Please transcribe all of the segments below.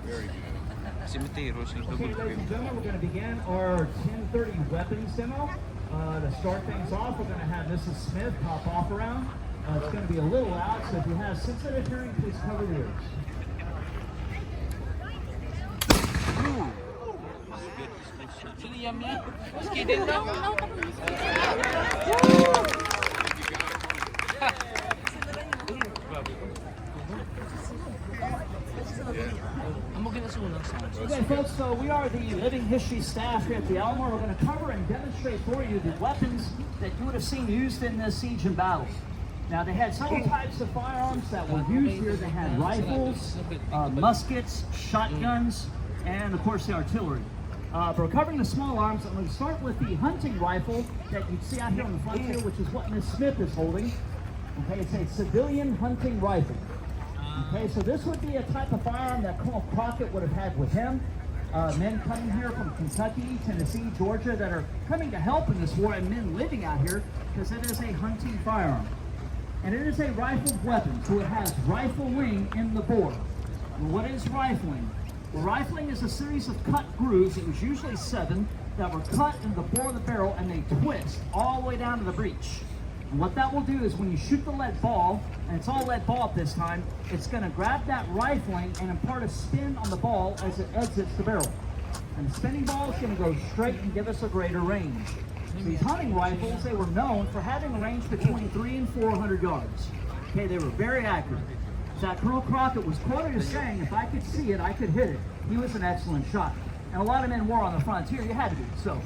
Okay, ladies and gentlemen, we're going to begin our 10:30 weapons demo. To start things off, we're going to have Mrs. Smith pop off around. It's going to be a little loud, so if you have sensitive hearing, please cover your ears. Okay, folks, so we are the living history staff here at the Alamo. We're going to cover and demonstrate for you the weapons that you would have seen used in this siege and battle. Now, they had several types of firearms that were used here. They had rifles, muskets, shotguns, and, of course, the artillery. But we're covering the small arms. I'm going to start with the hunting rifle that you see out here on the front here, which is what Miss Smith is holding. Okay, it's a civilian hunting rifle. Okay, so this would be a type of firearm that Colonel Crockett would have had with him. Men coming here from Kentucky, Tennessee, Georgia that are coming to help in this war, and men living out here, because it is a hunting firearm. And it is a rifled weapon, so it has rifling in the bore. And what is rifling? Well, rifling is a series of cut grooves, it was usually 7, that were cut in the bore of the barrel and they twist all the way down to the breech. And what that will do is when you shoot the lead ball, and it's all lead ball at this time, it's going to grab that rifling and impart a spin on the ball as it exits the barrel. And the spinning ball is going to go straight and give us a greater range. So these hunting rifles, they were known for having a range between 300 and 400 yards. Okay, they were very accurate. So Colonel Crockett was quoted as saying, if I could see it, I could hit it. He was an excellent shot. And a lot of men were on the frontier, you had to be. So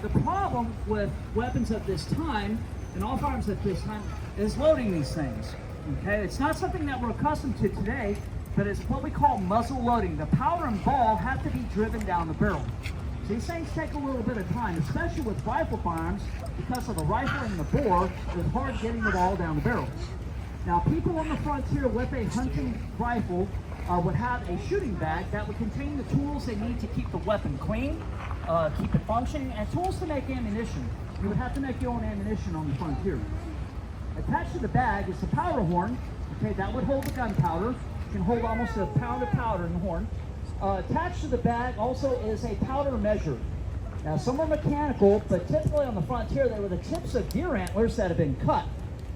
the problem with weapons at this time, and all firearms at this time, is loading these things. Okay, it's not something that we're accustomed to today, but it's what we call muzzle loading. The powder and ball have to be driven down the barrel. So these things take a little bit of time, especially with rifle firearms, because of the rifle and the bore, it's hard getting the ball down the barrel. Now, people on the frontier with a hunting rifle would have a shooting bag that would contain the tools they need to keep the weapon clean, keep it functioning, and tools to make ammunition. You would have to make your own ammunition on the frontier. Attached to the bag is the powder horn. Okay, that would hold the gunpowder. You can hold almost a pound of powder in the horn. Attached to the bag also is a powder measure. Now, some are mechanical, but typically on the frontier, they were the tips of deer antlers that have been cut.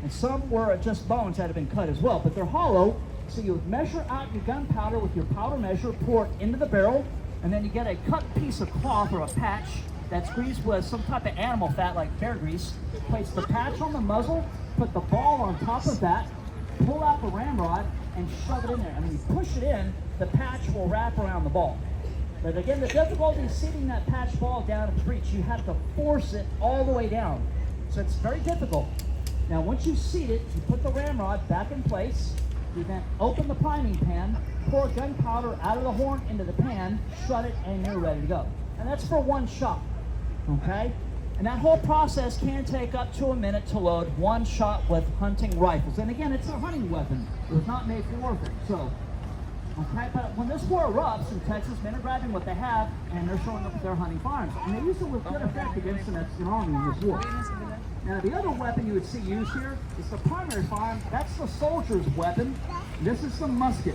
And some were just bones that have been cut as well, but they're hollow. So you would measure out your gunpowder with your powder measure, pour it into the barrel, and then you get a cut piece of cloth or a patch that's greased with some type of animal fat like bear grease. Place the patch on the muzzle, put the ball on top of that, pull out the ramrod, and shove it in there. And when you push it in, the patch will wrap around the ball. But again, the difficulty is seating that patch ball down at the breech. You have to force it all the way down. So it's very difficult. Now, once you seat it, you put the ramrod back in place. You then open the priming pan, pour gunpowder out of the horn into the pan, shut it, and you're ready to go. And that's for one shot, okay? And that whole process can take up to a minute to load one shot with hunting rifles. And again, it's a hunting weapon. It was not made for warfare. So, okay, but when this war erupts in Texas, men are grabbing what they have, and they're showing up with their hunting firearms. And they use it with good effect against the Mexican army in this war. Now, the other weapon you would see used here is the primary firearm. That's the soldier's weapon. This is the musket.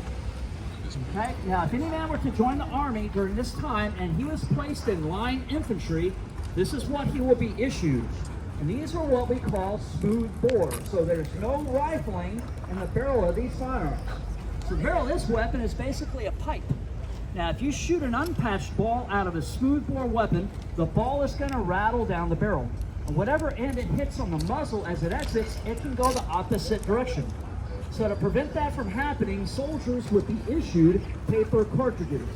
Okay? Now, if any man were to join the army during this time and he was placed in line infantry, this is what he will be issued. And these are what we call smooth bore. So there's no rifling in the barrel of these firearms. So the barrel of this weapon is basically a pipe. Now, if you shoot an unpatched ball out of a smooth bore weapon, the ball is going to rattle down the barrel. And whatever end it hits on the muzzle as it exits, it can go the opposite direction. So to prevent that from happening, soldiers would be issued paper cartridges.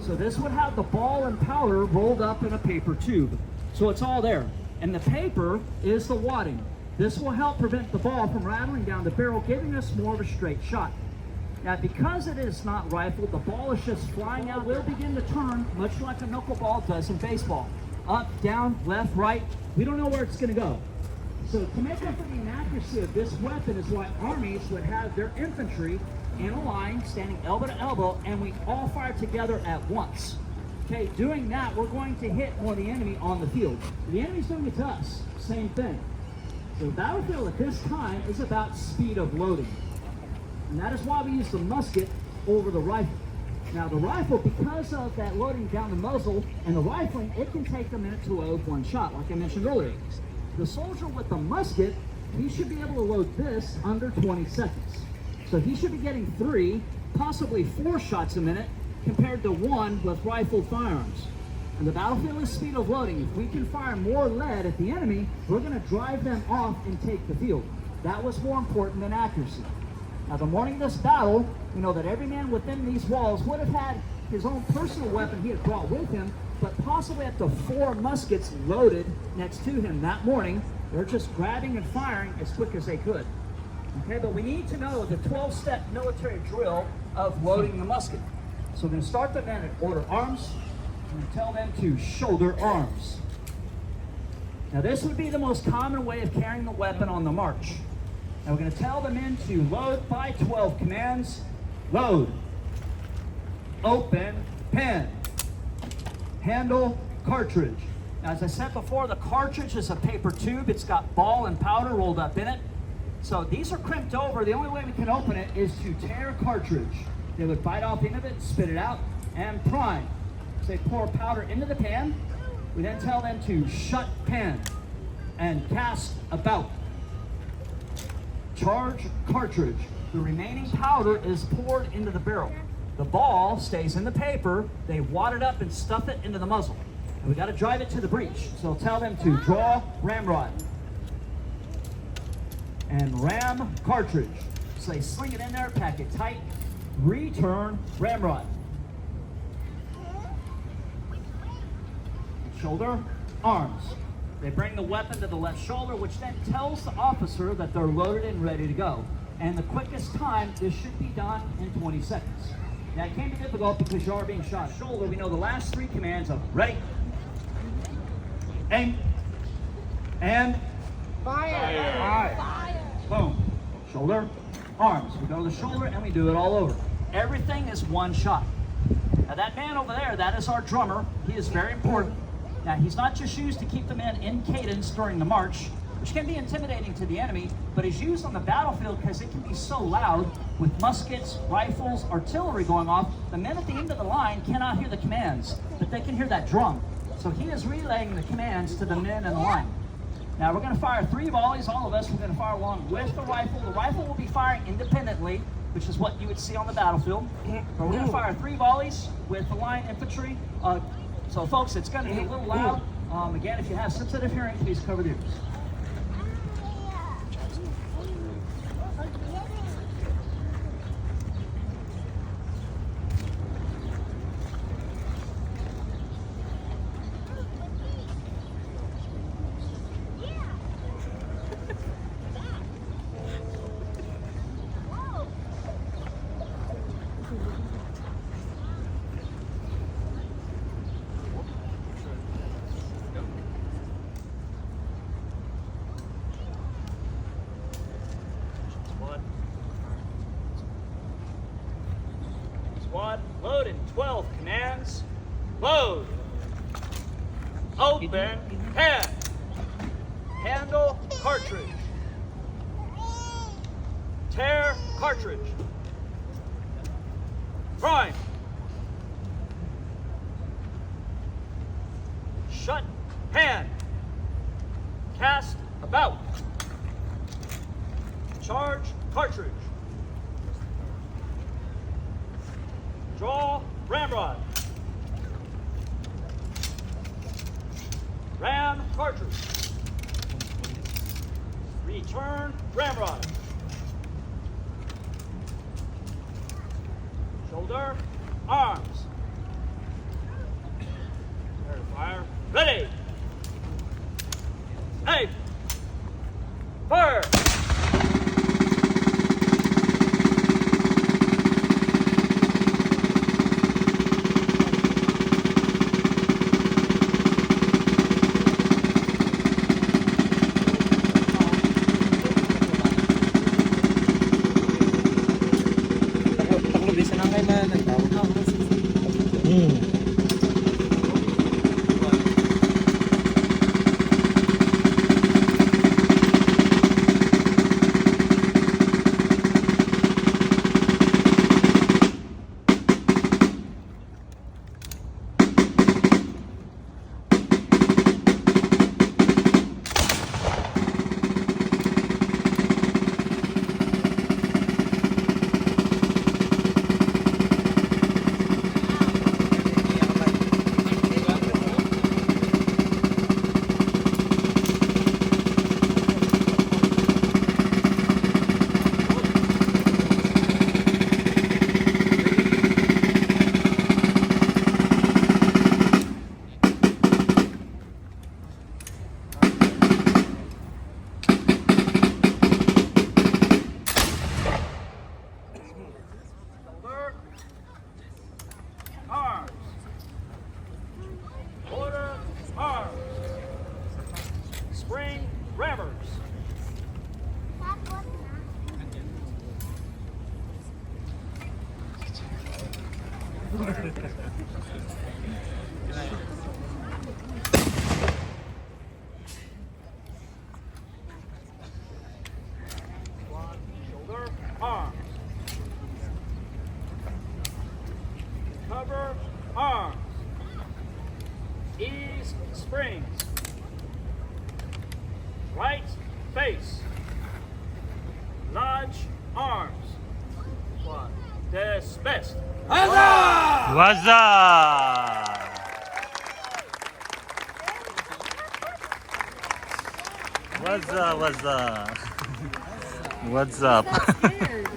So this would have the ball and powder rolled up in a paper tube. So it's all there. And the paper is the wadding. This will help prevent the ball from rattling down the barrel, giving us more of a straight shot. Now, because it is not rifled, the ball is just flying out. It will begin to turn, much like a knuckleball does in baseball. Up, down, left, right. We don't know where it's going to go. So to make up for the inaccuracy of this weapon is why armies would have their infantry in a line, standing elbow to elbow, and we all fire together at once. Okay, doing that, we're going to hit more of the enemy on the field. The enemy's doing it to us, same thing. So the battlefield at this time is about speed of loading. And that is why we use the musket over the rifle. Now the rifle, because of that loading down the muzzle and the rifling, it can take a minute to load one shot, like I mentioned earlier. The soldier with the musket, he should be able to load this under 20 seconds. So he should be getting 3, possibly 4 shots a minute compared to 1 with rifled firearms. And the battlefield is speed of loading. If we can fire more lead at the enemy, we're going to drive them off and take the field. That was more important than accuracy. Now, the morning of this battle, we know that every man within these walls would have had his own personal weapon he had brought with him, but possibly up to 4 muskets loaded next to him that morning. They're just grabbing and firing as quick as they could. Okay, but we need to know the 12-step military drill of loading the musket. So we're going to start the men at order arms. I'm going to tell them to shoulder arms. Now this would be the most common way of carrying the weapon on the march. Now we're going to tell the men to load by 12 commands. Load. Open pen. Handle cartridge. Now as I said before, the cartridge is a paper tube. It's got ball and powder rolled up in it. So these are crimped over. The only way we can open it is to tear cartridge. They would bite off the end of it, spit it out, and prime. So they pour powder into the pan. We then tell them to shut pan and cast about. Charge cartridge. The remaining powder is poured into the barrel. The ball stays in the paper. They wad it up and stuff it into the muzzle. And we got to drive it to the breech. So tell them to draw ramrod and ram cartridge. So they sling it in there, pack it tight, return ramrod. Shoulder, arms. They bring the weapon to the left shoulder, which then tells the officer that they're loaded and ready to go. And the quickest time, this should be done in 20 seconds. Now it can be difficult because you are being shot. Shoulder, we know the last 3 commands of ready, aim, and fire. Fire. Boom. Shoulder, arms. We go to the shoulder and we do it all over. Everything is one shot. Now that man over there, that is our drummer. He is very important. Now he's not just used to keep the men in cadence during the march, which can be intimidating to the enemy, but is used on the battlefield because it can be so loud with muskets, rifles, artillery going off. The men at the end of the line cannot hear the commands, but they can hear that drum. So he is relaying the commands to the men in the line. Now we're going to fire 3 volleys, all of us. We're going to fire along with the rifle. The rifle will be firing independently, which is what you would see on the battlefield. But we're going to fire 3 volleys with the line infantry. So folks, it's going to be a little loud. Again, if you have sensitive hearing, please cover the ears. Squad, load in 12 commands. Load. Open pen. Handle cartridge. Tear cartridge. Prime. Shut pan. Cast about. Charge cartridge. Draw ramrod. Ram cartridge. Return ramrod. Shoulder, arms. Fire. Ready. Aim. Fire. Shoulder, arms. Cover, arms. Ease, springs. Right, face. Lodge, arms. One. Dismissed. Waza! What's up? Scared.